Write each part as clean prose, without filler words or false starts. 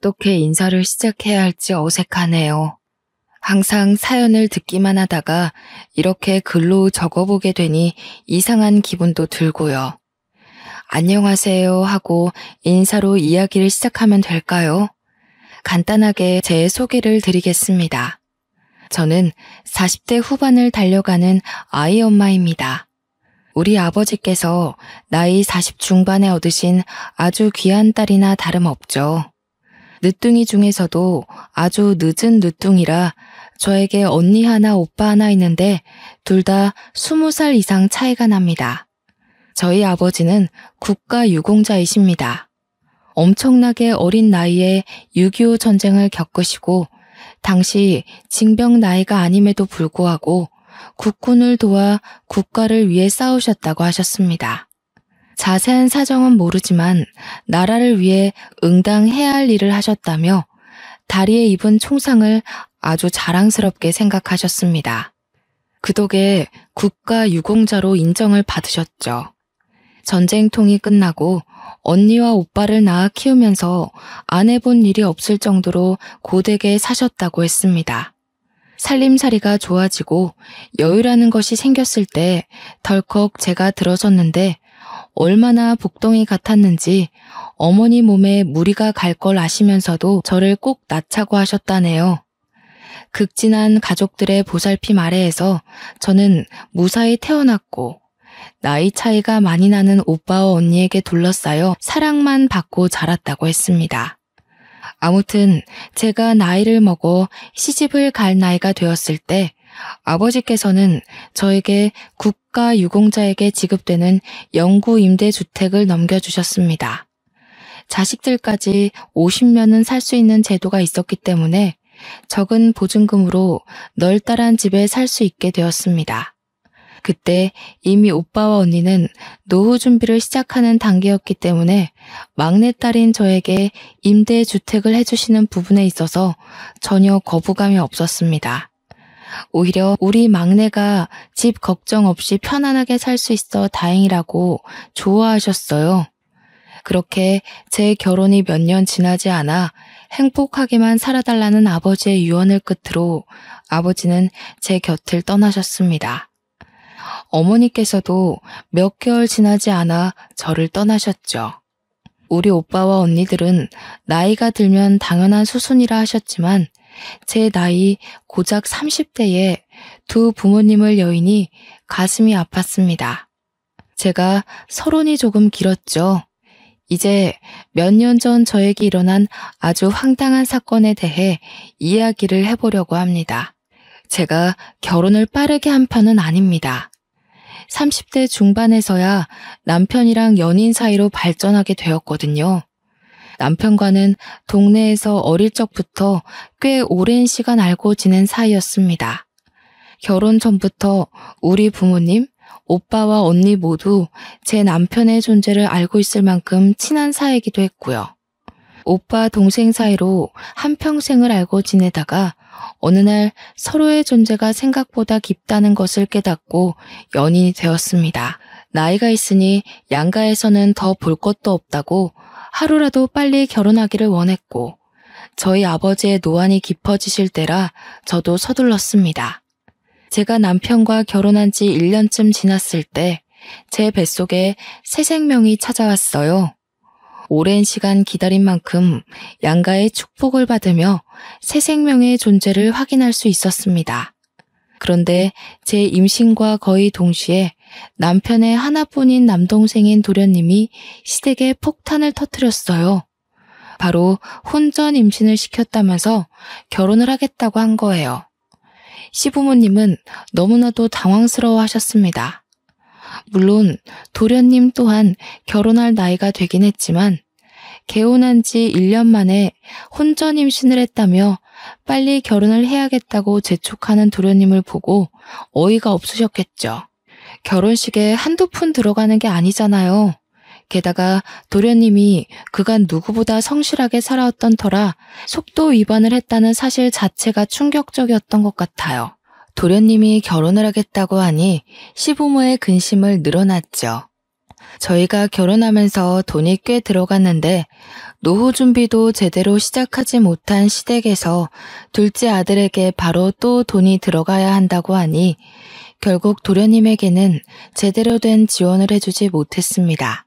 어떻게 인사를 시작해야 할지 어색하네요. 항상 사연을 듣기만 하다가 이렇게 글로 적어보게 되니 이상한 기분도 들고요. 안녕하세요 하고 인사로 이야기를 시작하면 될까요? 간단하게 제 소개를 드리겠습니다. 저는 40대 후반을 달려가는 아이 엄마입니다. 우리 아버지께서 나이 40 중반에 얻으신 아주 귀한 딸이나 다름없죠. 늦둥이 중에서도 아주 늦은 늦둥이라 저에게 언니 하나 오빠 하나 있는데 둘 다 20살 이상 차이가 납니다. 저희 아버지는 국가유공자이십니다. 엄청나게 어린 나이에 6.25 전쟁을 겪으시고 당시 징병 나이가 아님에도 불구하고 국군을 도와 국가를 위해 싸우셨다고 하셨습니다. 자세한 사정은 모르지만 나라를 위해 응당해야 할 일을 하셨다며 다리에 입은 총상을 아주 자랑스럽게 생각하셨습니다. 그 덕에 국가유공자로 인정을 받으셨죠. 전쟁통이 끝나고 언니와 오빠를 낳아 키우면서 안 해본 일이 없을 정도로 고되게 사셨다고 했습니다. 살림살이가 좋아지고 여유라는 것이 생겼을 때 덜컥 제가 들어섰는데 얼마나 복덩이 같았는지 어머니 몸에 무리가 갈 걸 아시면서도 저를 꼭 낳자고 하셨다네요. 극진한 가족들의 보살핌 아래에서 저는 무사히 태어났고 나이 차이가 많이 나는 오빠와 언니에게 둘러싸여 사랑만 받고 자랐다고 했습니다. 아무튼 제가 나이를 먹어 시집을 갈 나이가 되었을 때 아버지께서는 저에게 국가유공자에게 지급되는 영구임대주택을 넘겨주셨습니다. 자식들까지 50년은 살 수 있는 제도가 있었기 때문에 적은 보증금으로 널따란 집에 살 수 있게 되었습니다. 그때 이미 오빠와 언니는 노후 준비를 시작하는 단계였기 때문에 막내딸인 저에게 임대주택을 해주시는 부분에 있어서 전혀 거부감이 없었습니다. 오히려 우리 막내가 집 걱정 없이 편안하게 살 수 있어 다행이라고 좋아하셨어요. 그렇게 제 결혼이 몇 년 지나지 않아 행복하게만 살아달라는 아버지의 유언을 끝으로 아버지는 제 곁을 떠나셨습니다. 어머니께서도 몇 개월 지나지 않아 저를 떠나셨죠. 우리 오빠와 언니들은 나이가 들면 당연한 수순이라 하셨지만 제 나이 고작 30대에 두 부모님을 여의니 가슴이 아팠습니다. 제가 서론이 조금 길었죠. 이제 몇 년 전 저에게 일어난 아주 황당한 사건에 대해 이야기를 해보려고 합니다. 제가 결혼을 빠르게 한 편은 아닙니다. 30대 중반에서야 남편이랑 연인 사이로 발전하게 되었거든요. 남편과는 동네에서 어릴 적부터 꽤 오랜 시간 알고 지낸 사이였습니다. 결혼 전부터 우리 부모님, 오빠와 언니 모두 제 남편의 존재를 알고 있을 만큼 친한 사이이기도 했고요. 오빠 동생 사이로 한평생을 알고 지내다가 어느 날 서로의 존재가 생각보다 깊다는 것을 깨닫고 연인이 되었습니다. 나이가 있으니 양가에서는 더 볼 것도 없다고 하루라도 빨리 결혼하기를 원했고 저희 아버지의 노안이 깊어지실 때라 저도 서둘렀습니다. 제가 남편과 결혼한 지 1년쯤 지났을 때 제 뱃속에 새 생명이 찾아왔어요. 오랜 시간 기다린 만큼 양가의 축복을 받으며 새 생명의 존재를 확인할 수 있었습니다. 그런데 제 임신과 거의 동시에 남편의 하나뿐인 남동생인 도련님이 시댁에 폭탄을 터뜨렸어요. 바로 혼전 임신을 시켰다면서 결혼을 하겠다고 한 거예요. 시부모님은 너무나도 당황스러워 하셨습니다. 물론 도련님 또한 결혼할 나이가 되긴 했지만 개혼한 지 1년 만에 혼전 임신을 했다며 빨리 결혼을 해야겠다고 재촉하는 도련님을 보고 어이가 없으셨겠죠. 결혼식에 한두 푼 들어가는 게 아니잖아요. 게다가 도련님이 그간 누구보다 성실하게 살아왔던 터라 속도 위반을 했다는 사실 자체가 충격적이었던 것 같아요. 도련님이 결혼을 하겠다고 하니 시부모의 근심을 늘어놨죠. 저희가 결혼하면서 돈이 꽤 들어갔는데 노후 준비도 제대로 시작하지 못한 시댁에서 둘째 아들에게 바로 또 돈이 들어가야 한다고 하니 결국 도련님에게는 제대로 된 지원을 해주지 못했습니다.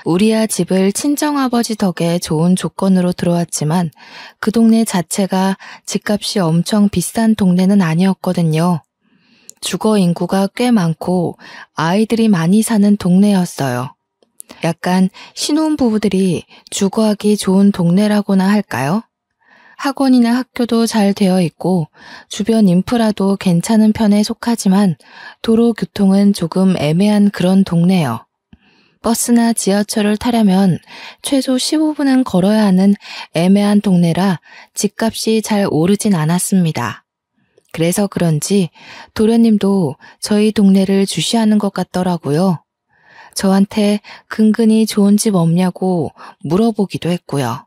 우리야 집을 친정아버지 덕에 좋은 조건으로 들어왔지만 그 동네 자체가 집값이 엄청 비싼 동네는 아니었거든요. 주거 인구가 꽤 많고 아이들이 많이 사는 동네였어요. 약간 신혼부부들이 주거하기 좋은 동네라고나 할까요? 학원이나 학교도 잘 되어 있고 주변 인프라도 괜찮은 편에 속하지만 도로 교통은 조금 애매한 그런 동네요. 버스나 지하철을 타려면 최소 15분은 걸어야 하는 애매한 동네라 집값이 잘 오르진 않았습니다. 그래서 그런지 도련님도 저희 동네를 주시하는 것 같더라고요. 저한테 근근히 좋은 집 없냐고 물어보기도 했고요.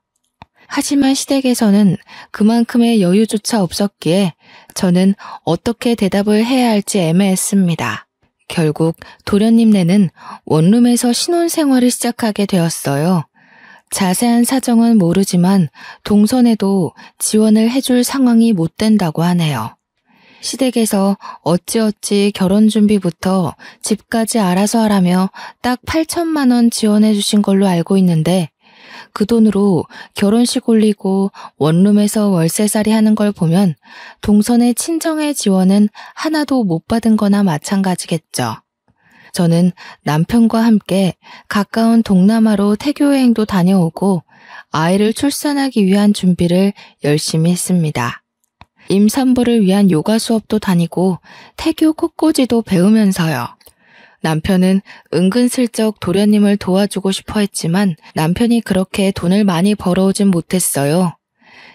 하지만 시댁에서는 그만큼의 여유조차 없었기에 저는 어떻게 대답을 해야 할지 애매했습니다. 결국 도련님네는 원룸에서 신혼생활을 시작하게 되었어요. 자세한 사정은 모르지만 동선에도 지원을 해줄 상황이 못 된다고 하네요. 시댁에서 어찌어찌 결혼 준비부터 집까지 알아서 하라며 딱 8천만 원 지원해 주신 걸로 알고 있는데 그 돈으로 결혼식 올리고 원룸에서 월세살이 하는 걸 보면 동선의 친정의 지원은 하나도 못 받은 거나 마찬가지겠죠. 저는 남편과 함께 가까운 동남아로 태교여행도 다녀오고 아이를 출산하기 위한 준비를 열심히 했습니다. 임산부를 위한 요가 수업도 다니고 태교 꽃꽂이도 배우면서요. 남편은 은근슬쩍 도련님을 도와주고 싶어 했지만 남편이 그렇게 돈을 많이 벌어오진 못했어요.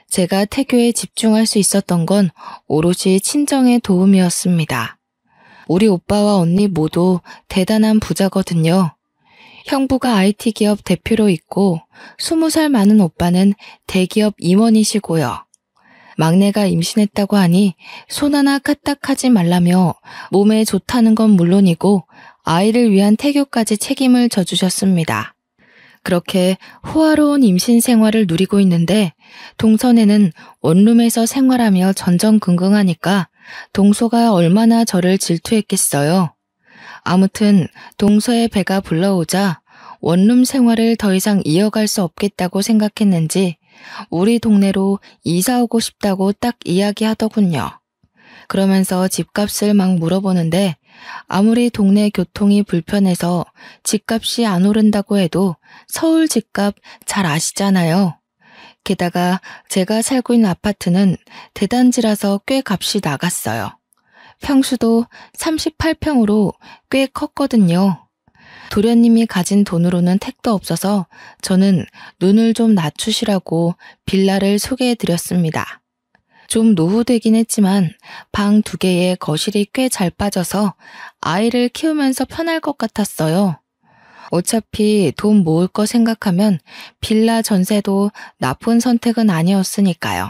제가 태교에 집중할 수 있었던 건 오롯이 친정의 도움이었습니다. 우리 오빠와 언니 모두 대단한 부자거든요. 형부가 IT 기업 대표로 있고 20살 많은 오빠는 대기업 임원이시고요. 막내가 임신했다고 하니 손 하나 까딱하지 말라며 몸에 좋다는 건 물론이고 아이를 위한 태교까지 책임을 져주셨습니다. 그렇게 호화로운 임신 생활을 누리고 있는데 동선에는 원룸에서 생활하며 전전긍긍하니까 동서가 얼마나 저를 질투했겠어요. 아무튼 동서의 배가 불러오자 원룸 생활을 더 이상 이어갈 수 없겠다고 생각했는지 우리 동네로 이사 오고 싶다고 딱 이야기하더군요. 그러면서 집값을 막 물어보는데 아무리 동네 교통이 불편해서 집값이 안 오른다고 해도 서울 집값 잘 아시잖아요. 게다가 제가 살고 있는 아파트는 대단지라서 꽤 값이 나갔어요. 평수도 38평으로 꽤 컸거든요. 도련님이 가진 돈으로는 택도 없어서 저는 눈을 좀 낮추시라고 빌라를 소개해드렸습니다. 좀 노후되긴 했지만 방 2개에 거실이 꽤 잘 빠져서 아이를 키우면서 편할 것 같았어요. 어차피 돈 모을 거 생각하면 빌라 전세도 나쁜 선택은 아니었으니까요.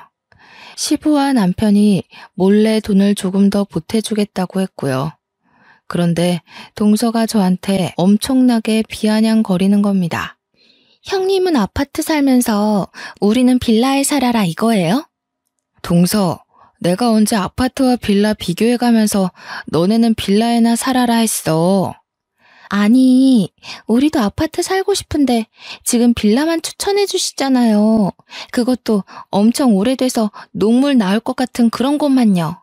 시부와 남편이 몰래 돈을 조금 더 보태주겠다고 했고요. 그런데 동서가 저한테 엄청나게 비아냥거리는 겁니다. 형님은 아파트 살면서 우리는 빌라에 살아라 이거예요? 동서, 내가 언제 아파트와 빌라 비교해가면서 너네는 빌라에나 살아라 했어. 아니, 우리도 아파트 살고 싶은데 지금 빌라만 추천해 주시잖아요. 그것도 엄청 오래돼서 녹물 나올 것 같은 그런 곳만요.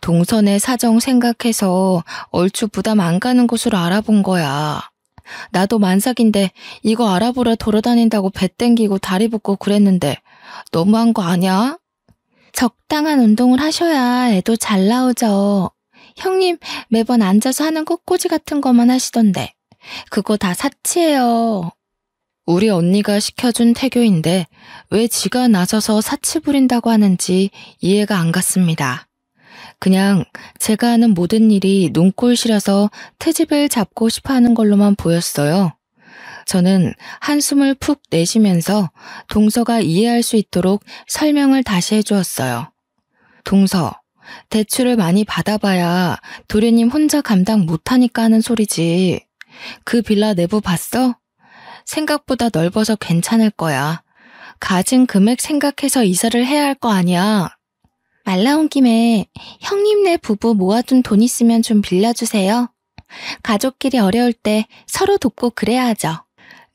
동선의 사정 생각해서 얼추 부담 안 가는 곳으로 알아본 거야. 나도 만삭인데 이거 알아보러 돌아다닌다고 배 땡기고 다리 붓고 그랬는데 너무한 거 아니야? 적당한 운동을 하셔야 애도 잘 나오죠. 형님 매번 앉아서 하는 꽃꽂이 같은 것만 하시던데 그거 다 사치예요. 우리 언니가 시켜준 태교인데 왜 지가 나서서 사치 부린다고 하는지 이해가 안 갔습니다. 그냥 제가 하는 모든 일이 눈꼴시려서 트집을 잡고 싶어 하는 걸로만 보였어요. 저는 한숨을 푹 내쉬면서 동서가 이해할 수 있도록 설명을 다시 해주었어요. 동서, 대출을 많이 받아봐야 도련님 혼자 감당 못하니까 하는 소리지. 그 빌라 내부 봤어? 생각보다 넓어서 괜찮을 거야. 가진 금액 생각해서 이사를 해야 할 거 아니야. 말 나온 김에 형님네 부부 모아둔 돈 있으면 좀 빌려주세요. 가족끼리 어려울 때 서로 돕고 그래야 하죠.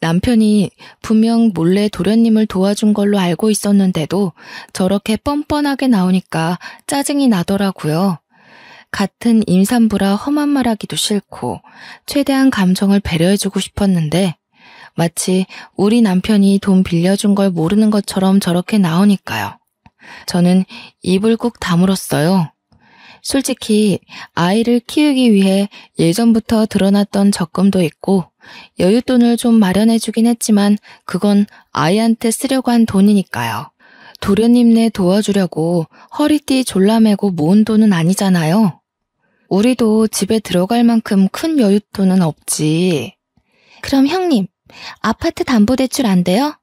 남편이 분명 몰래 도련님을 도와준 걸로 알고 있었는데도 저렇게 뻔뻔하게 나오니까 짜증이 나더라고요. 같은 임산부라 험한 말하기도 싫고 최대한 감정을 배려해주고 싶었는데 마치 우리 남편이 돈 빌려준 걸 모르는 것처럼 저렇게 나오니까요. 저는 입을 꾹 다물었어요. 솔직히 아이를 키우기 위해 예전부터 드러났던 적금도 있고 여윳돈을 좀 마련해주긴 했지만 그건 아이한테 쓰려고 한 돈이니까요. 도련님네 도와주려고 허리띠 졸라매고 모은 돈은 아니잖아요. 우리도 집에 들어갈 만큼 큰 여윳돈은 없지. 그럼 형님, 아파트 담보대출 안 돼요?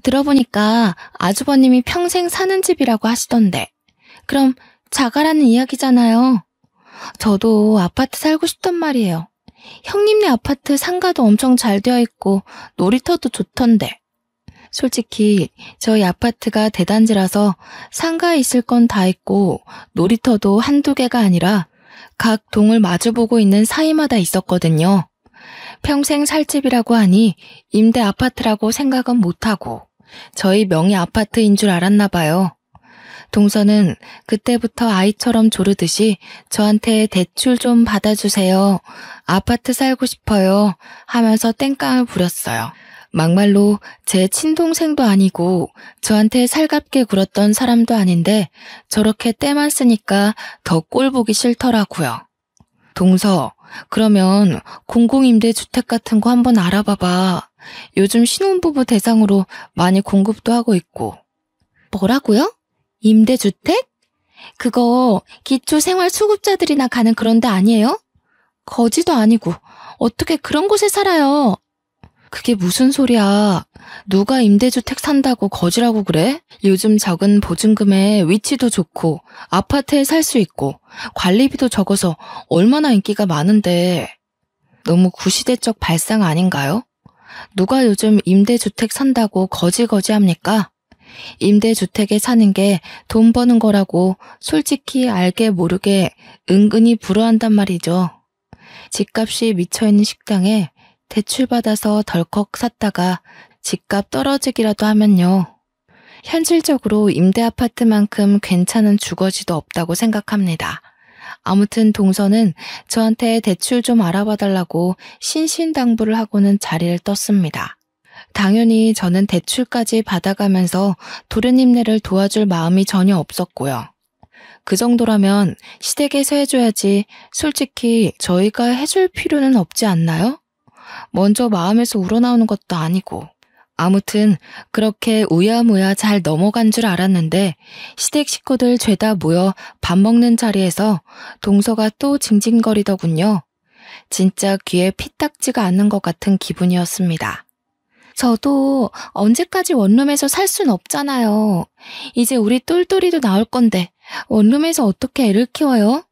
들어보니까 아주버님이 평생 사는 집이라고 하시던데. 그럼 자가라는 이야기잖아요. 저도 아파트 살고 싶단 말이에요. 형님네 아파트 상가도 엄청 잘 되어 있고 놀이터도 좋던데. 솔직히 저희 아파트가 대단지라서 상가에 있을 건 다 있고 놀이터도 한두 개가 아니라 각 동을 마주보고 있는 사이마다 있었거든요. 평생 살 집이라고 하니 임대 아파트라고 생각은 못하고 저희 명의 아파트인 줄 알았나 봐요. 동서는 그때부터 아이처럼 조르듯이 저한테 대출 좀 받아주세요. 아파트 살고 싶어요. 하면서 땡깡을 부렸어요. 막말로 제 친동생도 아니고 저한테 살갑게 굴었던 사람도 아닌데 저렇게 때만 쓰니까 더 꼴보기 싫더라고요. 동서, 그러면 공공임대주택 같은 거 한번 알아봐봐. 요즘 신혼부부 대상으로 많이 공급도 하고 있고. 뭐라고요? 임대주택? 그거 기초생활수급자들이나 가는 그런 데 아니에요? 거지도 아니고 어떻게 그런 곳에 살아요? 그게 무슨 소리야. 누가 임대주택 산다고 거지라고 그래? 요즘 적은 보증금에 위치도 좋고 아파트에 살 수 있고 관리비도 적어서 얼마나 인기가 많은데. 너무 구시대적 발상 아닌가요? 누가 요즘 임대주택 산다고 거지합니까? 임대주택에 사는 게 돈 버는 거라고 솔직히 알게 모르게 은근히 부러워한단 말이죠. 집값이 미쳐있는 식당에 대출받아서 덜컥 샀다가 집값 떨어지기라도 하면요. 현실적으로 임대 아파트만큼 괜찮은 주거지도 없다고 생각합니다. 아무튼 동서는 저한테 대출 좀 알아봐달라고 신신당부를 하고는 자리를 떴습니다. 당연히 저는 대출까지 받아가면서 도련님네를 도와줄 마음이 전혀 없었고요. 그 정도라면 시댁에서 해줘야지 솔직히 저희가 해줄 필요는 없지 않나요? 먼저 마음에서 우러나오는 것도 아니고. 아무튼 그렇게 우야무야 잘 넘어간 줄 알았는데 시댁 식구들 죄다 모여 밥 먹는 자리에서 동서가 또 징징거리더군요. 진짜 귀에 피딱지가 않는 것 같은 기분이었습니다. 저도 언제까지 원룸에서 살 순 없잖아요. 이제 우리 똘똘이도 나올 건데 원룸에서 어떻게 애를 키워요?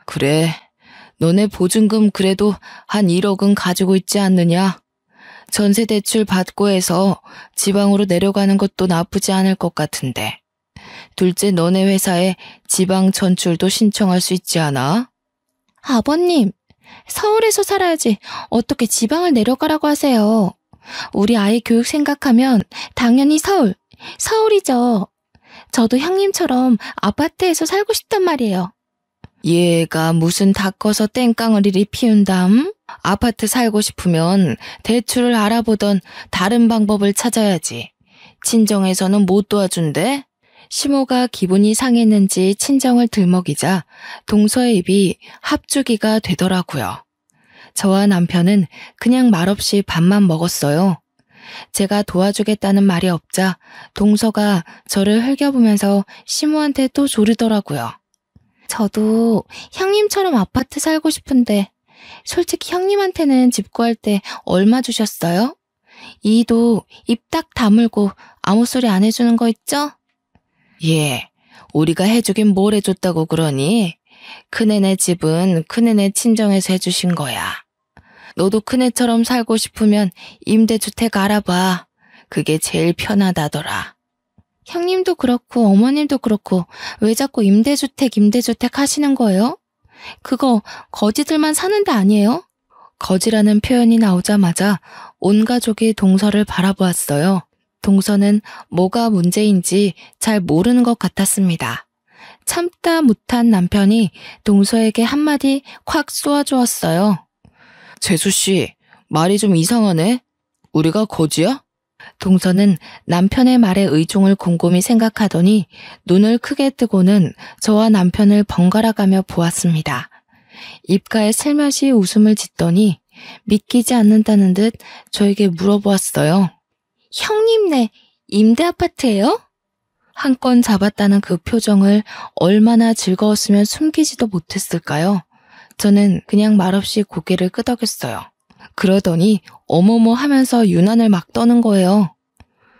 그래, 너네 보증금 그래도 한 1억은 가지고 있지 않느냐? 전세 대출 받고 해서 지방으로 내려가는 것도 나쁘지 않을 것 같은데. 둘째 너네 회사에 지방 전출도 신청할 수 있지 않아? 아버님, 서울에서 살아야지 어떻게 지방을 내려가라고 하세요. 우리 아이 교육 생각하면 당연히 서울이죠. 저도 형님처럼 아파트에서 살고 싶단 말이에요. 얘가 무슨 다 커서 땡깡을 이리 피운담? 아파트 살고 싶으면 대출을 알아보던 다른 방법을 찾아야지. 친정에서는 못 도와준대? 시모가 기분이 상했는지 친정을 들먹이자 동서의 입이 합주기가 되더라고요. 저와 남편은 그냥 말없이 밥만 먹었어요. 제가 도와주겠다는 말이 없자 동서가 저를 흘겨보면서 시모한테 또 조르더라고요. 저도 형님처럼 아파트 살고 싶은데 솔직히 형님한테는 집 구할 때 얼마 주셨어요? 이도 입 딱 다물고 아무 소리 안 해주는 거 있죠? 예, 우리가 해주긴 뭘 해줬다고 그러니? 큰애네 집은 큰애네 친정에서 해주신 거야. 너도 큰애처럼 살고 싶으면 임대주택 알아봐. 그게 제일 편하다더라. 형님도 그렇고 어머님도 그렇고 왜 자꾸 임대주택 하시는 거예요? 그거 거지들만 사는 데 아니에요? 거지라는 표현이 나오자마자 온 가족이 동서를 바라보았어요. 동서는 뭐가 문제인지 잘 모르는 것 같았습니다. 참다 못한 남편이 동서에게 한마디 콱 쏘아주었어요. 재수씨, 말이 좀 이상하네. 우리가 거지야? 동서는 남편의 말에 의중을 곰곰이 생각하더니 눈을 크게 뜨고는 저와 남편을 번갈아가며 보았습니다. 입가에 슬며시 웃음을 짓더니 믿기지 않는다는 듯 저에게 물어보았어요. 형님네 임대아파트예요? 한 건 잡았다는 그 표정을 얼마나 즐거웠으면 숨기지도 못했을까요? 저는 그냥 말없이 고개를 끄덕였어요. 그러더니 어머머 하면서 유난을 막 떠는 거예요.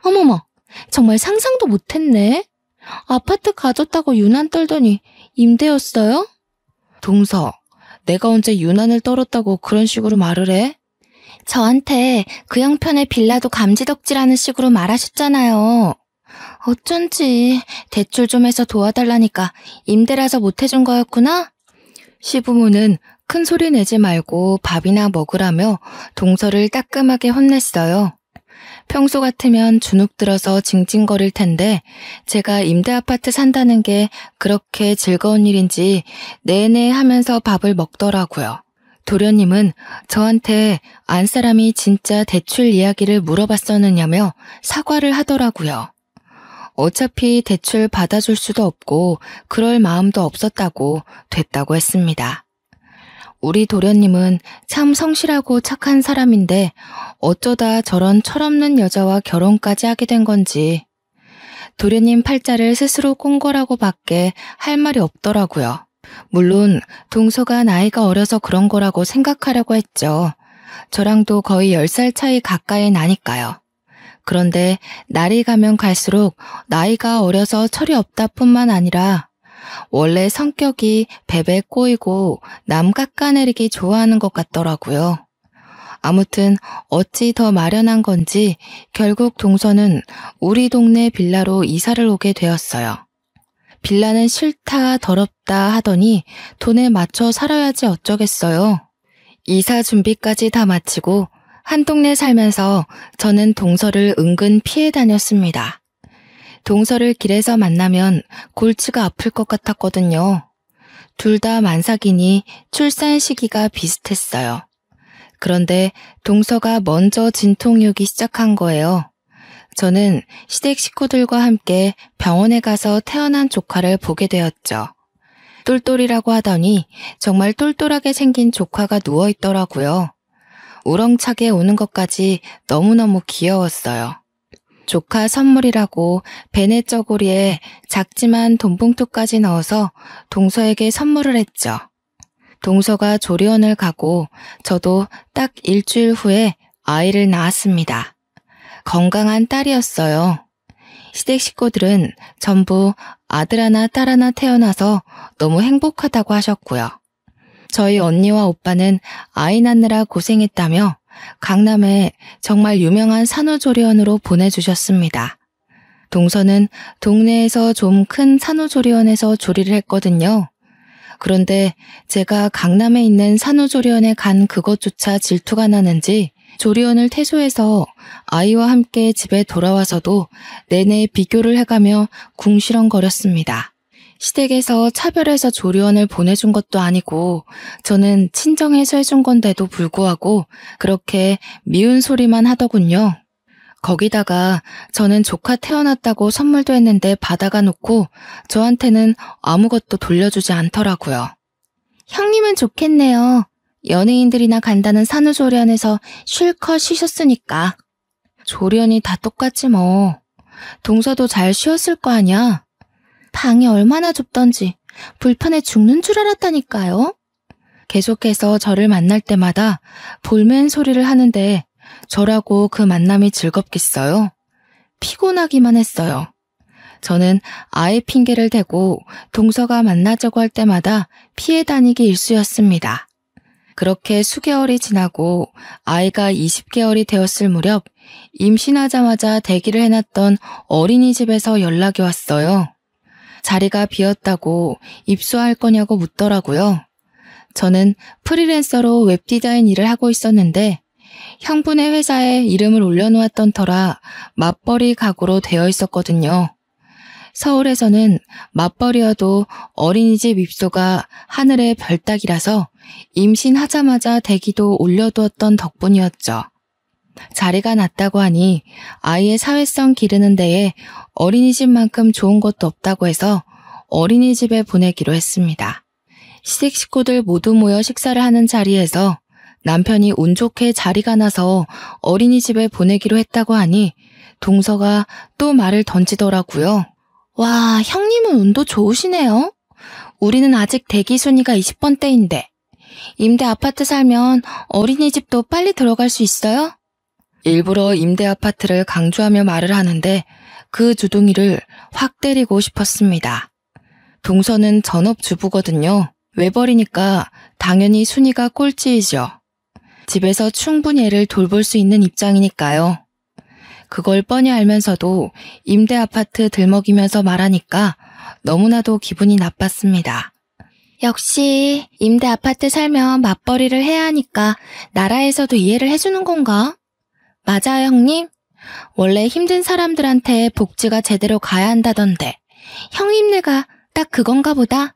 어머머, 정말 상상도 못했네. 아파트 가졌다고 유난 떨더니 임대였어요? 동서, 내가 언제 유난을 떨었다고 그런 식으로 말을 해? 저한테 그 형편의 빌라도 감지덕지라는 식으로 말하셨잖아요. 어쩐지 대출 좀 해서 도와달라니까 임대라서 못해준 거였구나? 시부모는 큰 소리 내지 말고 밥이나 먹으라며 동서를 따끔하게 혼냈어요. 평소 같으면 주눅 들어서 징징거릴 텐데 제가 임대아파트 산다는 게 그렇게 즐거운 일인지 내내 하면서 밥을 먹더라고요. 도련님은 저한테 안 사람이 진짜 대출 이야기를 물어봤었느냐며 사과를 하더라고요. 어차피 대출 받아줄 수도 없고 그럴 마음도 없었다고 됐다고 했습니다. 우리 도련님은 참 성실하고 착한 사람인데 어쩌다 저런 철없는 여자와 결혼까지 하게 된 건지 도련님 팔자를 스스로 꼰 거라고 밖에 할 말이 없더라고요. 물론 동서가 나이가 어려서 그런 거라고 생각하려고 했죠. 저랑도 거의 10살 차이 가까이 나니까요. 그런데 날이 가면 갈수록 나이가 어려서 철이 없다 뿐만 아니라 원래 성격이 베베 꼬이고 남 깎아내리기 좋아하는 것 같더라고요. 아무튼 어찌 더 마련한 건지 결국 동서는 우리 동네 빌라로 이사를 오게 되었어요. 빌라는 싫다 더럽다 하더니 돈에 맞춰 살아야지 어쩌겠어요. 이사 준비까지 다 마치고 한 동네 살면서 저는 동서를 은근 피해 다녔습니다. 동서를 길에서 만나면 골치가 아플 것 같았거든요. 둘 다 만삭이니 출산 시기가 비슷했어요. 그런데 동서가 먼저 진통이 오기 시작한 거예요. 저는 시댁 식구들과 함께 병원에 가서 태어난 조카를 보게 되었죠. 똘똘이라고 하더니 정말 똘똘하게 생긴 조카가 누워있더라고요. 우렁차게 오는 것까지 너무너무 귀여웠어요. 조카 선물이라고 베네 저고리에 작지만 돈봉투까지 넣어서 동서에게 선물을 했죠. 동서가 조리원을 가고 저도 딱 일주일 후에 아이를 낳았습니다. 건강한 딸이었어요. 시댁 식구들은 전부 아들 하나 딸 하나 태어나서 너무 행복하다고 하셨고요. 저희 언니와 오빠는 아이 낳느라 고생했다며 강남에 정말 유명한 산후조리원으로 보내주셨습니다. 동서는 동네에서 좀 큰 산후조리원에서 조리를 했거든요. 그런데 제가 강남에 있는 산후조리원에 간 그것조차 질투가 나는지 조리원을 퇴소해서 아이와 함께 집에 돌아와서도 내내 비교를 해가며 궁시렁거렸습니다. 시댁에서 차별해서 조리원을 보내준 것도 아니고 저는 친정에서 해준 건데도 불구하고 그렇게 미운 소리만 하더군요. 거기다가 저는 조카 태어났다고 선물도 했는데 받아가 놓고 저한테는 아무것도 돌려주지 않더라고요. 형님은 좋겠네요. 연예인들이나 간다는 산후조리원에서 실컷 쉬셨으니까. 조리원이 다 똑같지 뭐. 동서도 잘 쉬었을 거 아니야. 방이 얼마나 좁던지 불편해 죽는 줄 알았다니까요. 계속해서 저를 만날 때마다 볼멘 소리를 하는데 저라고 그 만남이 즐겁겠어요? 피곤하기만 했어요. 저는 아이 핑계를 대고 동서가 만나자고 할 때마다 피해 다니기 일쑤였습니다. 그렇게 수개월이 지나고 아이가 20개월이 되었을 무렵 임신하자마자 대기를 해놨던 어린이집에서 연락이 왔어요. 자리가 비었다고 입소할 거냐고 묻더라고요. 저는 프리랜서로 웹디자인 일을 하고 있었는데 형부네 회사에 이름을 올려놓았던 터라 맞벌이 가구로 되어 있었거든요. 서울에서는 맞벌이여도 어린이집 입소가 하늘의 별 따기라서 임신하자마자 대기도 올려두었던 덕분이었죠. 자리가 났다고 하니 아이의 사회성 기르는 데에 어린이집만큼 좋은 것도 없다고 해서 어린이집에 보내기로 했습니다. 시댁 식구들 모두 모여 식사를 하는 자리에서 남편이 운 좋게 자리가 나서 어린이집에 보내기로 했다고 하니 동서가 또 말을 던지더라고요. 와, 형님은 운도 좋으시네요. 우리는 아직 대기 순위가 20번대인데 임대 아파트 살면 어린이집도 빨리 들어갈 수 있어요? 일부러 임대 아파트를 강조하며 말을 하는데 그 주둥이를 확 때리고 싶었습니다. 동서는 전업주부거든요. 외벌이니까 당연히 순위가 꼴찌이죠. 집에서 충분히 애를 돌볼 수 있는 입장이니까요. 그걸 뻔히 알면서도 임대 아파트 들먹이면서 말하니까 너무나도 기분이 나빴습니다. 역시 임대 아파트 살면 맞벌이를 해야 하니까 나라에서도 이해를 해주는 건가? 맞아요, 형님. 원래 힘든 사람들한테 복지가 제대로 가야 한다던데 형님네가 딱 그건가 보다.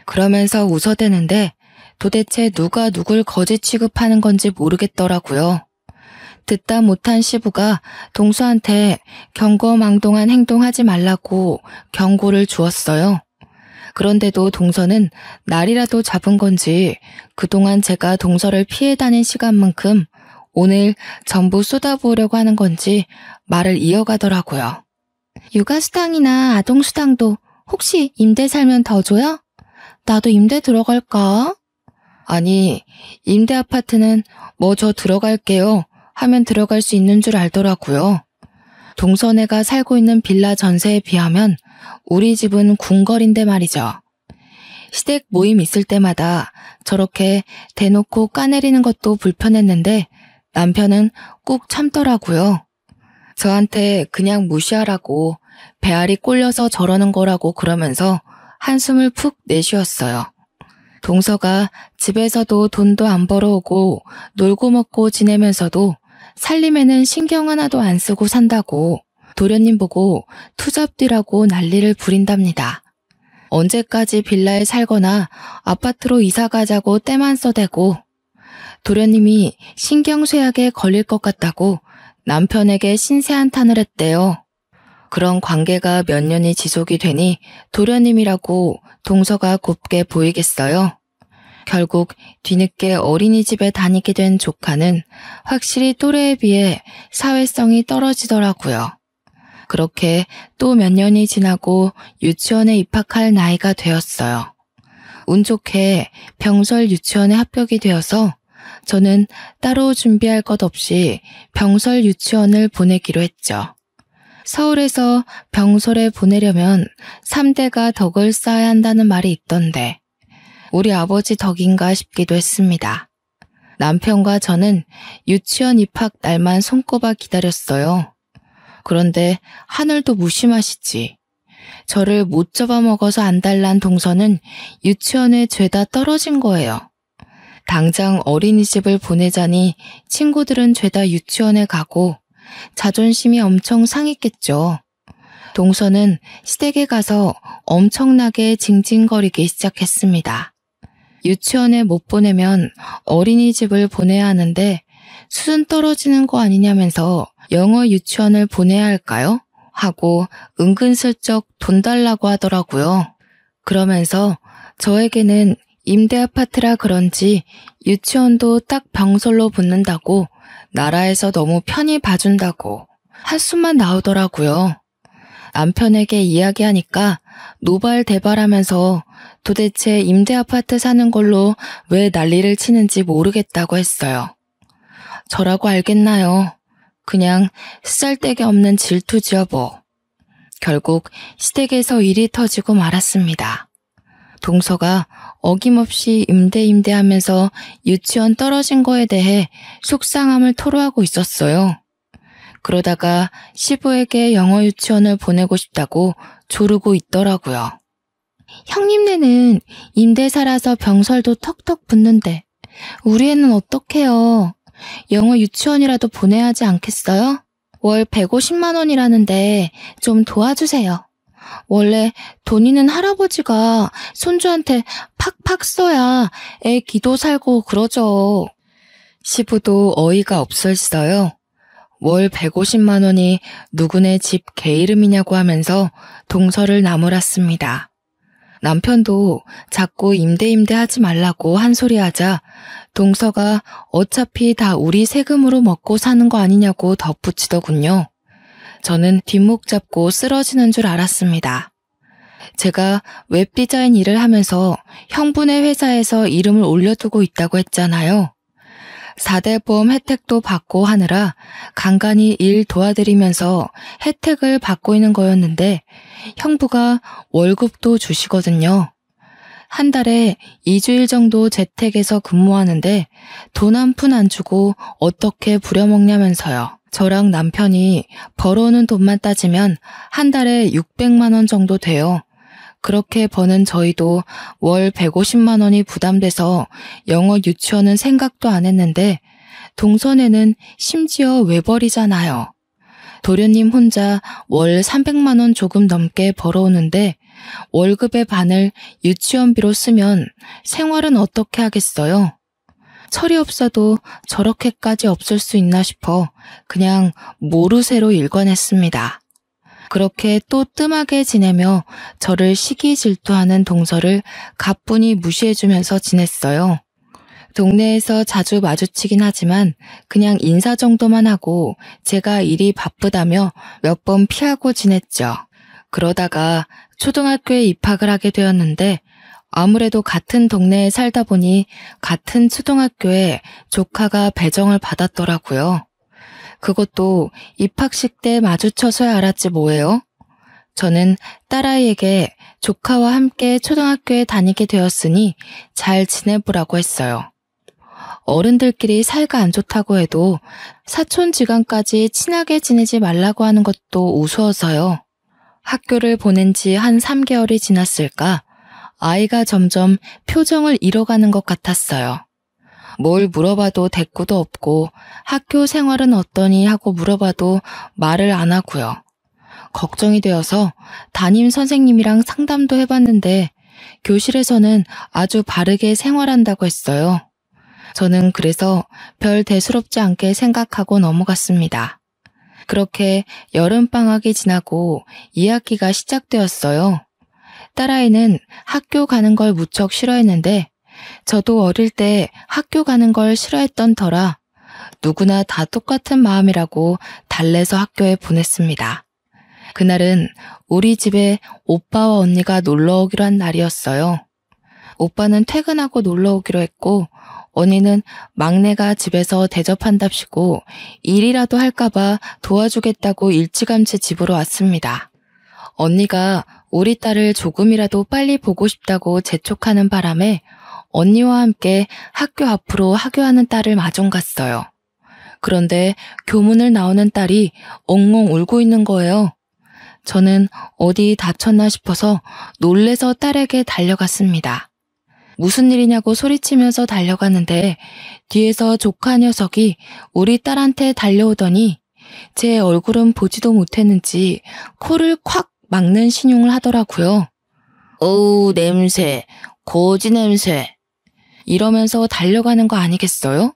그러면서 웃어대는데 도대체 누가 누굴 거지 취급하는 건지 모르겠더라고요. 듣다 못한 시부가 동서한테 경거망동한 행동하지 말라고 경고를 주었어요. 그런데도 동서는 날이라도 잡은 건지 그동안 제가 동서를 피해 다닌 시간만큼 오늘 전부 쏟아부으려고 하는 건지 말을 이어가더라고요. 육아수당이나 아동수당도 혹시 임대 살면 더 줘요? 나도 임대 들어갈까? 아니, 임대 아파트는 뭐 저 들어갈게요 하면 들어갈 수 있는 줄 알더라고요. 동서네가 살고 있는 빌라 전세에 비하면 우리 집은 궁궐인데 말이죠. 시댁 모임 있을 때마다 저렇게 대놓고 까내리는 것도 불편했는데 남편은 꾹 참더라고요. 저한테 그냥 무시하라고 배알이 꼴려서 저러는 거라고 그러면서 한숨을 푹 내쉬었어요. 동서가 집에서도 돈도 안 벌어오고 놀고 먹고 지내면서도 살림에는 신경 하나도 안 쓰고 산다고 도련님 보고 투잡디라고 난리를 부린답니다. 언제까지 빌라에 살거나 아파트로 이사 가자고 때만 써대고 도련님이 신경쇠약에 걸릴 것 같다고 남편에게 신세한탄을 했대요. 그런 관계가 몇 년이 지속이 되니 도련님이라고 동서가 곱게 보이겠어요. 결국 뒤늦게 어린이집에 다니게 된 조카는 확실히 또래에 비해 사회성이 떨어지더라고요. 그렇게 또 몇 년이 지나고 유치원에 입학할 나이가 되었어요. 운 좋게 병설 유치원에 합격이 되어서 저는 따로 준비할 것 없이 병설 유치원을 보내기로 했죠. 서울에서 병설에 보내려면 3대가 덕을 쌓아야 한다는 말이 있던데 우리 아버지 덕인가 싶기도 했습니다. 남편과 저는 유치원 입학 날만 손꼽아 기다렸어요. 그런데 하늘도 무심하시지. 저를 못 잡아먹어서 안달난 동서는 유치원에 죄다 떨어진 거예요. 당장 어린이집을 보내자니 친구들은 죄다 유치원에 가고 자존심이 엄청 상했겠죠. 동서는 시댁에 가서 엄청나게 징징거리기 시작했습니다. 유치원에 못 보내면 어린이집을 보내야 하는데 수준 떨어지는 거 아니냐면서 영어 유치원을 보내야 할까요? 하고 은근슬쩍 돈 달라고 하더라고요. 그러면서 저에게는 임대 아파트라 그런지 유치원도 딱 병설로 붙는다고 나라에서 너무 편히 봐준다고 한숨만 나오더라고요. 남편에게 이야기하니까 노발대발하면서 도대체 임대 아파트 사는 걸로 왜 난리를 치는지 모르겠다고 했어요. 저라고 알겠나요? 그냥 쓰잘데기 없는 질투지요 뭐. 결국 시댁에서 일이 터지고 말았습니다. 동서가 어김없이 임대하면서 유치원 떨어진 거에 대해 속상함을 토로하고 있었어요. 그러다가 시부에게 영어 유치원을 보내고 싶다고 조르고 있더라고요. 형님네는 임대 살아서 병설도 턱턱 붙는데 우리 애는 어떡해요? 영어 유치원이라도 보내야 하지 않겠어요? 월 150만 원이라는데 좀 도와주세요. 원래 돈 있는 할아버지가 손주한테 팍팍 써야 애 기도 살고 그러죠. 시부도 어이가 없었어요. 월 150만 원이 누구네 집 개 이름이냐고 하면서 동서를 나무랐습니다. 남편도 자꾸 임대하지 말라고 한 소리 하자 동서가 어차피 다 우리 세금으로 먹고 사는 거 아니냐고 덧붙이더군요. 저는 뒷목 잡고 쓰러지는 줄 알았습니다. 제가 웹디자인 일을 하면서 형부네 회사에서 이름을 올려두고 있다고 했잖아요. 4대 보험 혜택도 받고 하느라 간간히 일 도와드리면서 혜택을 받고 있는 거였는데 형부가 월급도 주시거든요. 한 달에 2주일 정도 재택에서 근무하는데 돈 한 푼 안 주고 어떻게 부려먹냐면서요. 저랑 남편이 벌어오는 돈만 따지면 한 달에 600만 원 정도 돼요. 그렇게 버는 저희도 월 150만 원이 부담돼서 영어 유치원은 생각도 안 했는데 동선에는 심지어 외벌이잖아요. 도련님 혼자 월 300만 원 조금 넘게 벌어오는데 월급의 반을 유치원비로 쓰면 생활은 어떻게 하겠어요? 철이 없어도 저렇게까지 없을 수 있나 싶어 그냥 모르쇠로 일관했습니다. 그렇게 또 뜸하게 지내며 저를 시기 질투하는 동서를 가뿐히 무시해주면서 지냈어요. 동네에서 자주 마주치긴 하지만 그냥 인사 정도만 하고 제가 일이 바쁘다며 몇 번 피하고 지냈죠. 그러다가 초등학교에 입학을 하게 되었는데 아무래도 같은 동네에 살다 보니 같은 초등학교에 조카가 배정을 받았더라고요. 그것도 입학식 때 마주쳐서야 알았지 뭐예요. 저는 딸아이에게 조카와 함께 초등학교에 다니게 되었으니 잘 지내보라고 했어요. 어른들끼리 사이가 안 좋다고 해도 사촌지간까지 친하게 지내지 말라고 하는 것도 우스워서요. 학교를 보낸 지 한 3개월이 지났을까 아이가 점점 표정을 잃어가는 것 같았어요. 뭘 물어봐도 대꾸도 없고 학교 생활은 어떠니 하고 물어봐도 말을 안 하고요. 걱정이 되어서 담임 선생님이랑 상담도 해봤는데 교실에서는 아주 바르게 생활한다고 했어요. 저는 그래서 별 대수롭지 않게 생각하고 넘어갔습니다. 그렇게 여름방학이 지나고 2학기가 시작되었어요. 딸아이는 학교 가는 걸 무척 싫어했는데 저도 어릴 때 학교 가는 걸 싫어했던 터라 누구나 다 똑같은 마음이라고 달래서 학교에 보냈습니다. 그날은 우리 집에 오빠와 언니가 놀러 오기로 한 날이었어요. 오빠는 퇴근하고 놀러 오기로 했고 언니는 막내가 집에서 대접한답시고 일이라도 할까봐 도와주겠다고 일찌감치 집으로 왔습니다. 언니가 우리 딸을 조금이라도 빨리 보고 싶다고 재촉하는 바람에 언니와 함께 학교 앞으로 하교하는 딸을 마중 갔어요. 그런데 교문을 나오는 딸이 엉엉 울고 있는 거예요. 저는 어디 다쳤나 싶어서 놀래서 딸에게 달려갔습니다. 무슨 일이냐고 소리치면서 달려가는데 뒤에서 조카 녀석이 우리 딸한테 달려오더니 제 얼굴은 보지도 못했는지 코를 콱 막는 신용을 하더라고요. 어우 냄새, 거지 냄새. 이러면서 달려가는 거 아니겠어요?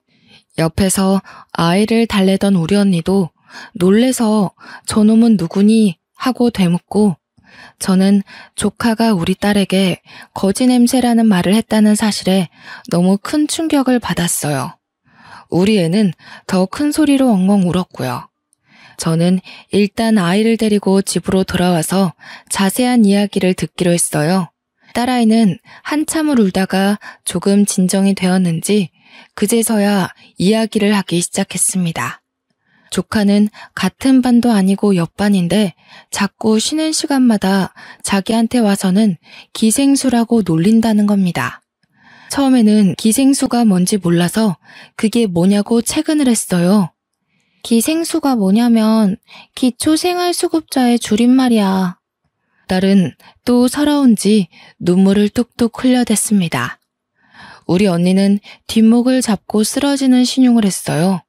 옆에서 아이를 달래던 우리 언니도 놀래서 저놈은 누구니 하고 되묻고 저는 조카가 우리 딸에게 거지 냄새라는 말을 했다는 사실에 너무 큰 충격을 받았어요. 우리 애는 더 큰 소리로 엉엉 울었고요. 저는 일단 아이를 데리고 집으로 돌아와서 자세한 이야기를 듣기로 했어요. 딸아이는 한참을 울다가 조금 진정이 되었는지 그제서야 이야기를 하기 시작했습니다. 조카는 같은 반도 아니고 옆반인데 자꾸 쉬는 시간마다 자기한테 와서는 기생수라고 놀린다는 겁니다. 처음에는 기생수가 뭔지 몰라서 그게 뭐냐고 채근을 했어요. 기생수가 뭐냐면 기초생활수급자의 줄임말이야. 딸은 또 서러운지 눈물을 뚝뚝 흘려댔습니다. 우리 언니는 뒷목을 잡고 쓰러지는 신용을 했어요.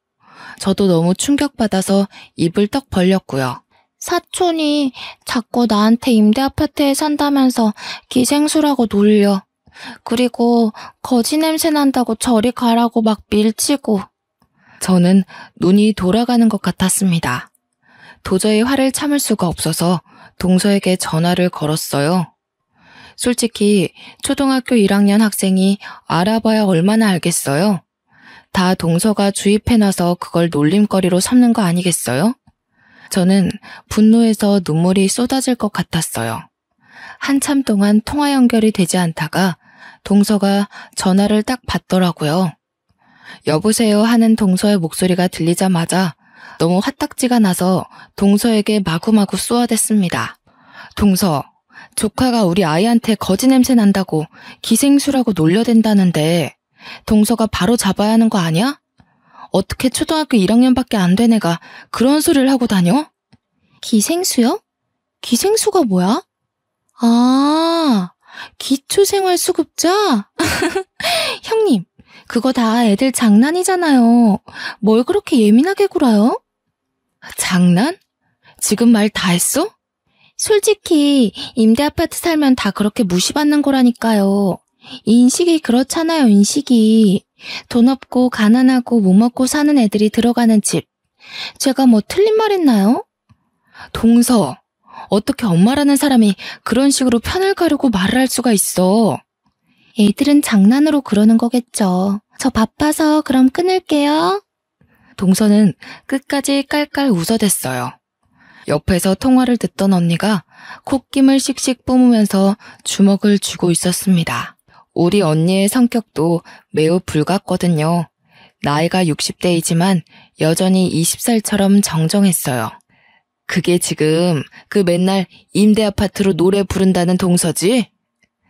저도 너무 충격받아서 입을 떡 벌렸고요. 사촌이 자꾸 나한테 임대아파트에 산다면서 기생수라고 놀려. 그리고 거지 냄새 난다고 저리 가라고 막 밀치고. 저는 눈이 돌아가는 것 같았습니다. 도저히 화를 참을 수가 없어서 동서에게 전화를 걸었어요. 솔직히 초등학교 1학년 학생이 알아봐야 얼마나 알겠어요? 다 동서가 주입해놔서 그걸 놀림거리로 삼는 거 아니겠어요? 저는 분노해서 눈물이 쏟아질 것 같았어요. 한참 동안 통화 연결이 되지 않다가 동서가 전화를 딱 받더라고요. 여보세요 하는 동서의 목소리가 들리자마자 너무 화딱지가 나서 동서에게 마구마구 쏘아댔습니다. 동서, 조카가 우리 아이한테 거지 냄새 난다고 기생수라고 놀려댄다는데 동서가 바로 잡아야 하는 거 아니야? 어떻게 초등학교 1학년밖에 안 된 애가 그런 소리를 하고 다녀? 기생수요? 기생수가 뭐야? 아, 기초생활수급자? 형님, 그거 다 애들 장난이잖아요. 뭘 그렇게 예민하게 굴어요? 장난? 지금 말 다 했어? 솔직히 임대아파트 살면 다 그렇게 무시받는 거라니까요. 인식이 그렇잖아요, 인식이. 돈 없고 가난하고 못 먹고 사는 애들이 들어가는 집. 제가 뭐 틀린 말 했나요? 동서, 어떻게 엄마라는 사람이 그런 식으로 편을 가르고 말을 할 수가 있어? 애들은 장난으로 그러는 거겠죠. 저 바빠서 그럼 끊을게요. 동서는 끝까지 깔깔 웃어댔어요. 옆에서 통화를 듣던 언니가 콧김을 씩씩 뿜으면서 주먹을 쥐고 있었습니다. 우리 언니의 성격도 매우 불같거든요. 나이가 60대이지만 여전히 20살처럼 정정했어요. 그게 지금 그 맨날 임대아파트로 노래 부른다는 동서지?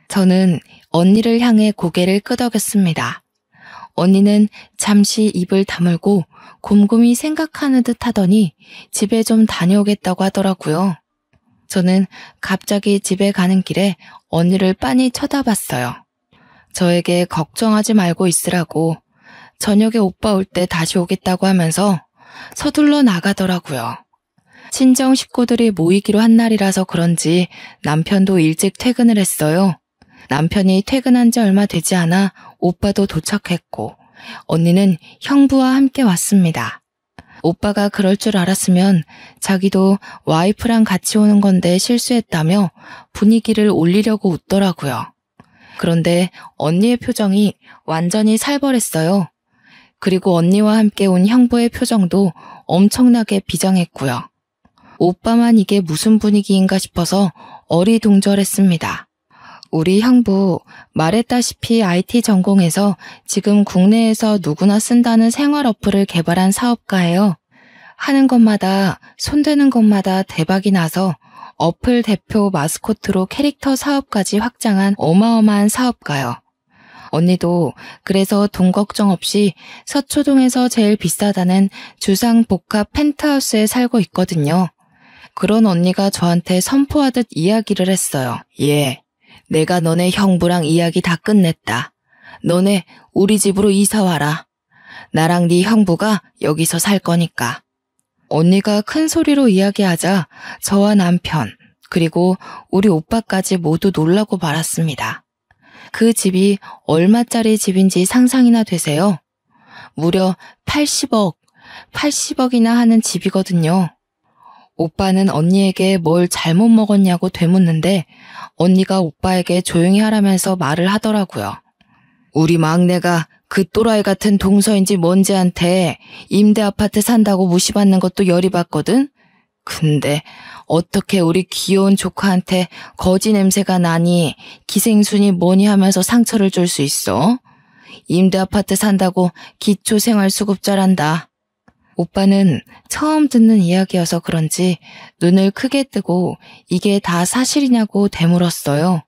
저는 언니를 향해 고개를 끄덕였습니다. 언니는 잠시 입을 다물고 곰곰이 생각하는 듯 하더니 집에 좀 다녀오겠다고 하더라고요. 저는 갑자기 집에 가는 길에 언니를 빤히 쳐다봤어요. 저에게 걱정하지 말고 있으라고 저녁에 오빠 올 때 다시 오겠다고 하면서 서둘러 나가더라고요. 친정 식구들이 모이기로 한 날이라서 그런지 남편도 일찍 퇴근을 했어요. 남편이 퇴근한 지 얼마 되지 않아 오빠도 도착했고 언니는 형부와 함께 왔습니다. 오빠가 그럴 줄 알았으면 자기도 와이프랑 같이 오는 건데 실수했다며 분위기를 올리려고 웃더라고요. 그런데 언니의 표정이 완전히 살벌했어요. 그리고 언니와 함께 온 형부의 표정도 엄청나게 비장했고요. 오빠만 이게 무슨 분위기인가 싶어서 어리둥절했습니다. 우리 형부 말했다시피 IT 전공해서 지금 국내에서 누구나 쓴다는 생활 어플을 개발한 사업가예요. 하는 것마다 손대는 것마다 대박이 나서 어플 대표 마스코트로 캐릭터 사업까지 확장한 어마어마한 사업가요. 언니도 그래서 돈 걱정 없이 서초동에서 제일 비싸다는 주상 복합 펜트하우스에 살고 있거든요. 그런 언니가 저한테 선포하듯 이야기를 했어요. 예, 내가 너네 형부랑 이야기 다 끝냈다. 너네 우리 집으로 이사 와라. 나랑 네 형부가 여기서 살 거니까. 언니가 큰 소리로 이야기하자 저와 남편 그리고 우리 오빠까지 모두 놀라고 말았습니다. 그 집이 얼마짜리 집인지 상상이나 되세요? 무려 80억이나 하는 집이거든요. 오빠는 언니에게 뭘 잘못 먹었냐고 되묻는데 언니가 오빠에게 조용히 하라면서 말을 하더라고요. 우리 막내가 그 또라이 같은 동서인지 뭔지한테 임대 아파트 산다고 무시받는 것도 열이 받거든? 근데 어떻게 우리 귀여운 조카한테 거지 냄새가 나니 기생순이 뭐니 하면서 상처를 줄 수 있어? 임대 아파트 산다고 기초생활수급자란다. 오빠는 처음 듣는 이야기여서 그런지 눈을 크게 뜨고 이게 다 사실이냐고 되물었어요.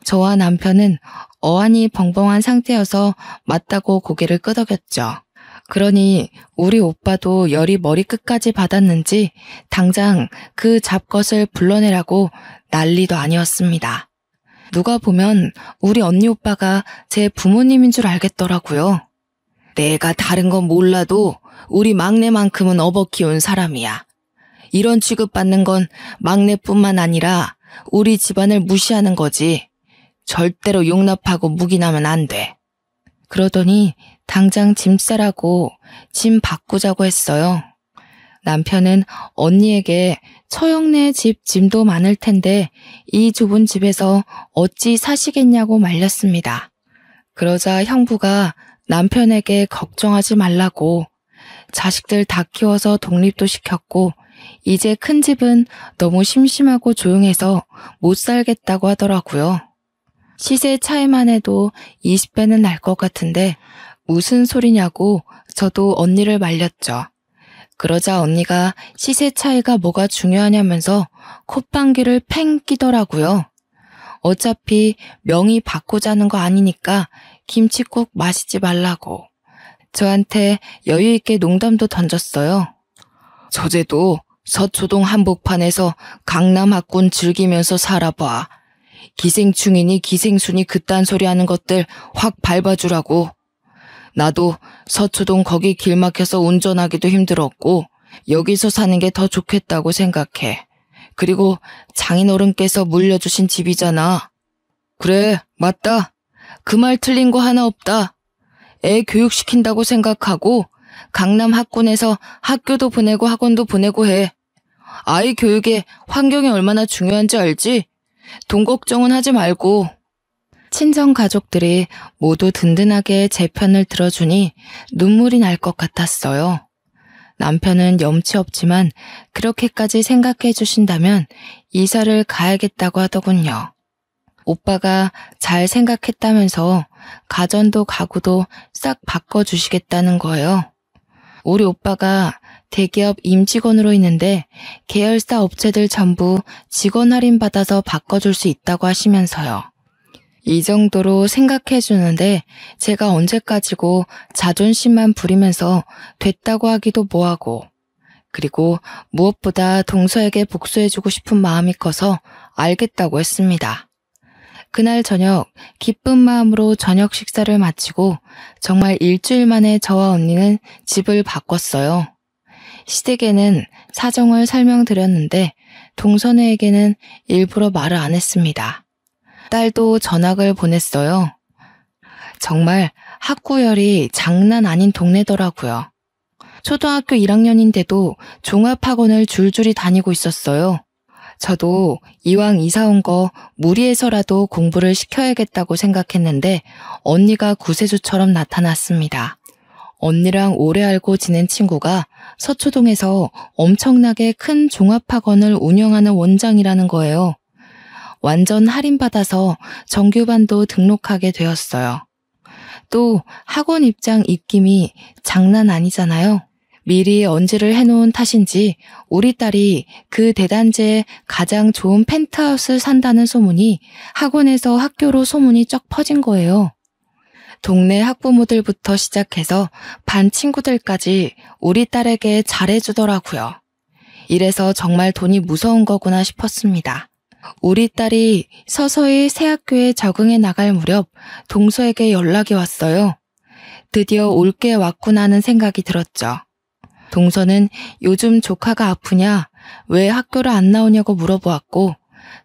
저와 남편은 어안이 벙벙한 상태여서 맞다고 고개를 끄덕였죠. 그러니 우리 오빠도 열이 머리끝까지 받았는지 당장 그 잡것을 불러내라고 난리도 아니었습니다. 누가 보면 우리 언니 오빠가 제 부모님인 줄 알겠더라고요. 내가 다른 건 몰라도 우리 막내만큼은 업어 키운 사람이야. 이런 취급받는 건 막내뿐만 아니라 우리 집안을 무시하는 거지. 절대로 용납하고 묵인하면 안 돼. 그러더니 당장 짐 싸라고 짐 바꾸자고 했어요. 남편은 언니에게 처형네 집 짐도 많을 텐데 이 좁은 집에서 어찌 사시겠냐고 말렸습니다. 그러자 형부가 남편에게 걱정하지 말라고 자식들 다 키워서 독립도 시켰고 이제 큰 집은 너무 심심하고 조용해서 못 살겠다고 하더라고요. 시세 차이만 해도 20배는 날 것 같은데 무슨 소리냐고 저도 언니를 말렸죠. 그러자 언니가 시세 차이가 뭐가 중요하냐면서 콧방귀를 팽 끼더라고요. 어차피 명의 바꾸자는 거 아니니까 김칫국 마시지 말라고. 저한테 여유 있게 농담도 던졌어요. 저제도 서초동 한복판에서 강남 학군 즐기면서 살아봐. 기생충이니 기생순이 그딴 소리 하는 것들 확 밟아주라고. 나도 서초동 거기 길 막혀서 운전하기도 힘들었고 여기서 사는 게 더 좋겠다고 생각해. 그리고 장인어른께서 물려주신 집이잖아. 그래, 맞다. 그 말 틀린 거 하나 없다. 애 교육시킨다고 생각하고 강남 학군에서 학교도 보내고 학원도 보내고 해. 아이 교육에 환경이 얼마나 중요한지 알지? 돈 걱정은 하지 말고. 친정 가족들이 모두 든든하게 제 편을 들어주니 눈물이 날 것 같았어요. 남편은 염치 없지만 그렇게까지 생각해 주신다면 이사를 가야겠다고 하더군요. 오빠가 잘 생각했다면서 가전도 가구도 싹 바꿔주시겠다는 거예요. 우리 오빠가 대기업 임직원으로 있는데 계열사 업체들 전부 직원 할인 받아서 바꿔줄 수 있다고 하시면서요. 이 정도로 생각해 주는데 제가 언제까지고 자존심만 부리면서 됐다고 하기도 뭐하고, 그리고 무엇보다 동서에게 복수해주고 싶은 마음이 커서 알겠다고 했습니다. 그날 저녁 기쁜 마음으로 저녁 식사를 마치고 정말 일주일 만에 저와 언니는 집을 바꿨어요. 시댁에는 사정을 설명드렸는데 동선애에게는 일부러 말을 안 했습니다. 딸도 전학을 보냈어요. 정말 학구열이 장난 아닌 동네더라고요. 초등학교 1학년인데도 종합학원을 줄줄이 다니고 있었어요. 저도 이왕 이사 온 거 무리해서라도 공부를 시켜야겠다고 생각했는데 언니가 구세주처럼 나타났습니다. 언니랑 오래 알고 지낸 친구가 서초동에서 엄청나게 큰 종합학원을 운영하는 원장이라는 거예요. 완전 할인받아서 정규반도 등록하게 되었어요. 또 학원 입장 입김이 장난 아니잖아요. 미리 언지를 해놓은 탓인지 우리 딸이 그 대단지에 가장 좋은 펜트하우스 산다는 소문이 학원에서 학교로 소문이 쩍 퍼진 거예요. 동네 학부모들부터 시작해서 반 친구들까지 우리 딸에게 잘해주더라고요. 이래서 정말 돈이 무서운 거구나 싶었습니다. 우리 딸이 서서히 새 학교에 적응해 나갈 무렵 동서에게 연락이 왔어요. 드디어 올 게 왔구나 하는 생각이 들었죠. 동서는 요즘 조카가 아프냐, 왜 학교를 안 나오냐고 물어보았고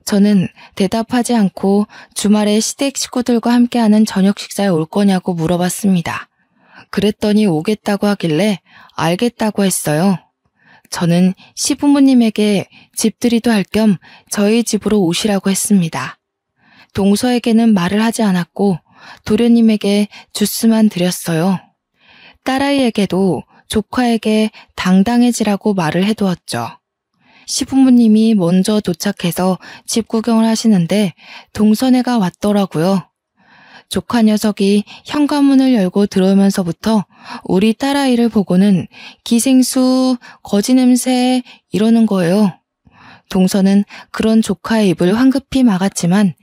저는 대답하지 않고 주말에 시댁 식구들과 함께하는 저녁 식사에 올 거냐고 물어봤습니다. 그랬더니 오겠다고 하길래 알겠다고 했어요. 저는 시부모님에게 집들이도 할 겸 저희 집으로 오시라고 했습니다. 동서에게는 말을 하지 않았고 도련님에게 주스만 드렸어요. 딸아이에게도 조카에게 당당해지라고 말을 해두었죠. 시부모님이 먼저 도착해서 집 구경을 하시는데 동서네가 왔더라고요. 조카 녀석이 현관문을 열고 들어오면서부터 우리 딸아이를 보고는 기생수, 거지 냄새 이러는 거예요. 동서는 그런 조카의 입을 황급히 막았지만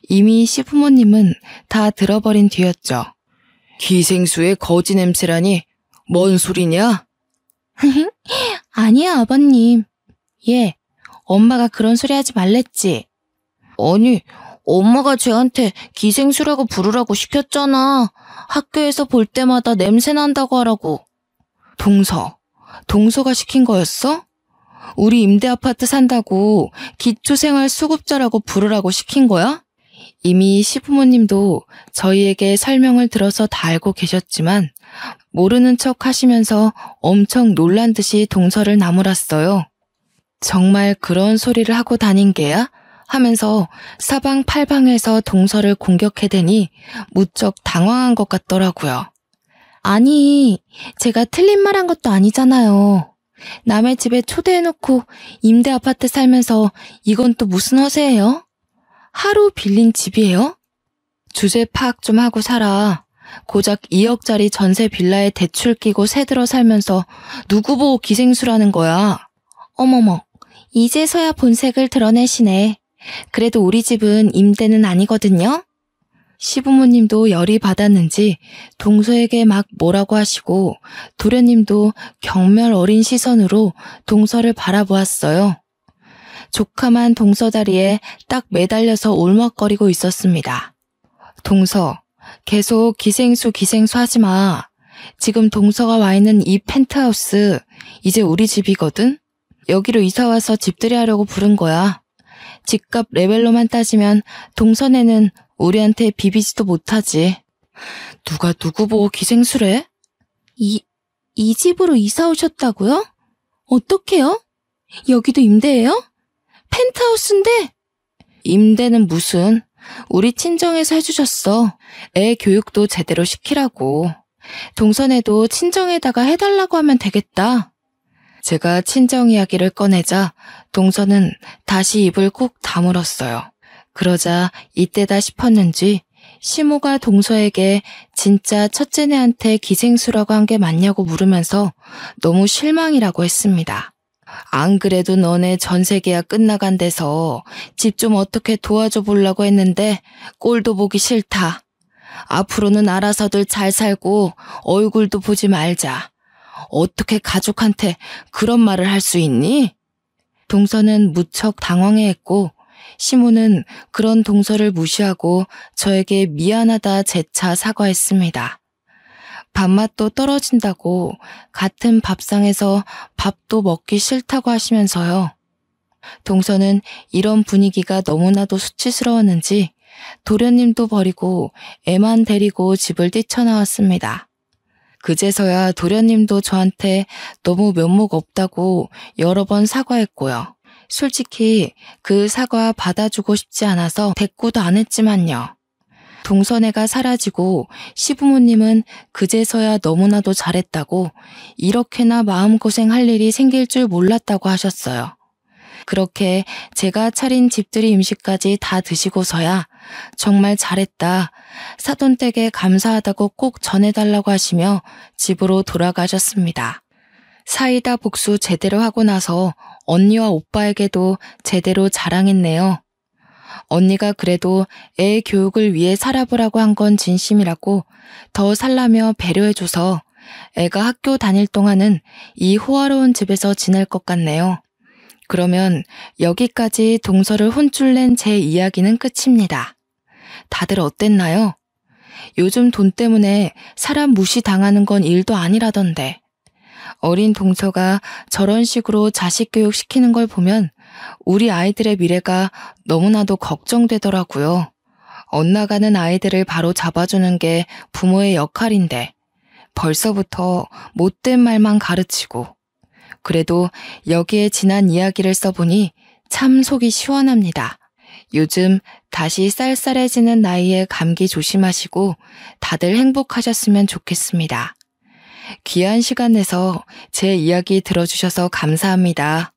이미 시부모님은 다 들어버린 뒤였죠. 기생수의 거지 냄새라니 뭔 소리냐? 아니야, 아버님. 예, 엄마가 그런 소리 하지 말랬지. 아니, 엄마가 쟤한테 기생수라고 부르라고 시켰잖아. 학교에서 볼 때마다 냄새 난다고 하라고. 동서가 시킨 거였어? 우리 임대 아파트 산다고 기초생활수급자라고 부르라고 시킨 거야? 이미 시부모님도 저희에게 설명을 들어서 다 알고 계셨지만 모르는 척 하시면서 엄청 놀란 듯이 동서를 나무랐어요. 정말 그런 소리를 하고 다닌 게야? 하면서 사방팔방에서 동서를 공격해대니 무척 당황한 것 같더라고요. 아니, 제가 틀린 말 한 것도 아니잖아요. 남의 집에 초대해놓고 임대 아파트 살면서 이건 또 무슨 허세예요? 하루 빌린 집이에요? 주제 파악 좀 하고 살아. 고작 2억짜리 전세 빌라에 대출 끼고 새들어 살면서 누구 보고 기생수라는 거야. 어머머, 이제서야 본색을 드러내시네. 그래도 우리 집은 임대는 아니거든요. 시부모님도 열이 받았는지 동서에게 막 뭐라고 하시고 도련님도 경멸 어린 시선으로 동서를 바라보았어요. 조카만 동서 다리에 딱 매달려서 울먹거리고 있었습니다. 동서, 계속 기생수 하지 마. 지금 동서가 와 있는 이 펜트하우스 이제 우리 집이거든? 여기로 이사와서 집들이 하려고 부른 거야. 집값 레벨로만 따지면 동선에는 우리한테 비비지도 못하지. 누가 누구 보고 기생수래? 이 집으로 이사 오셨다고요? 어떡해요? 여기도 임대예요? 펜트하우스인데? 임대는 무슨? 우리 친정에서 해주셨어. 애 교육도 제대로 시키라고. 동선에도 친정에다가 해달라고 하면 되겠다. 제가 친정 이야기를 꺼내자 동서는 다시 입을 꾹 다물었어요. 그러자 이때다 싶었는지 시모가 동서에게 진짜 첫째네한테 기생수라고 한 게 맞냐고 물으면서 너무 실망이라고 했습니다. 안 그래도 너네 전세 계약 끝나간 데서 집 좀 어떻게 도와줘 보려고 했는데 꼴도 보기 싫다. 앞으로는 알아서들 잘 살고 얼굴도 보지 말자. 어떻게 가족한테 그런 말을 할 수 있니? 동서는 무척 당황해했고 시모는 그런 동서를 무시하고 저에게 미안하다 재차 사과했습니다. 밥맛도 떨어진다고 같은 밥상에서 밥도 먹기 싫다고 하시면서요. 동서는 이런 분위기가 너무나도 수치스러웠는지 도련님도 버리고 애만 데리고 집을 뛰쳐나왔습니다. 그제서야 도련님도 저한테 너무 면목 없다고 여러 번 사과했고요. 솔직히 그 사과 받아주고 싶지 않아서 대꾸도 안 했지만요. 동서네가 사라지고 시부모님은 그제서야 너무나도 잘했다고 이렇게나 마음고생할 일이 생길 줄 몰랐다고 하셨어요. 그렇게 제가 차린 집들이 음식까지 다 드시고서야 정말 잘했다, 사돈댁에 감사하다고 꼭 전해달라고 하시며 집으로 돌아가셨습니다. 사이다 복수 제대로 하고 나서 언니와 오빠에게도 제대로 자랑했네요. 언니가 그래도 애 교육을 위해 살아보라고 한 건 진심이라고 더 살라며 배려해줘서 애가 학교 다닐 동안은 이 호화로운 집에서 지낼 것 같네요. 그러면 여기까지 동서를 혼쭐 낸 제 이야기는 끝입니다. 다들 어땠나요? 요즘 돈 때문에 사람 무시당하는 건 일도 아니라던데. 어린 동서가 저런 식으로 자식 교육 시키는 걸 보면 우리 아이들의 미래가 너무나도 걱정되더라고요. 엇나가는 아이들을 바로 잡아주는 게 부모의 역할인데 벌써부터 못된 말만 가르치고. 그래도 여기에 지난 이야기를 써보니 참 속이 시원합니다. 요즘 다시 쌀쌀해지는 나이에 감기 조심하시고 다들 행복하셨으면 좋겠습니다. 귀한 시간 내서 제 이야기 들어주셔서 감사합니다.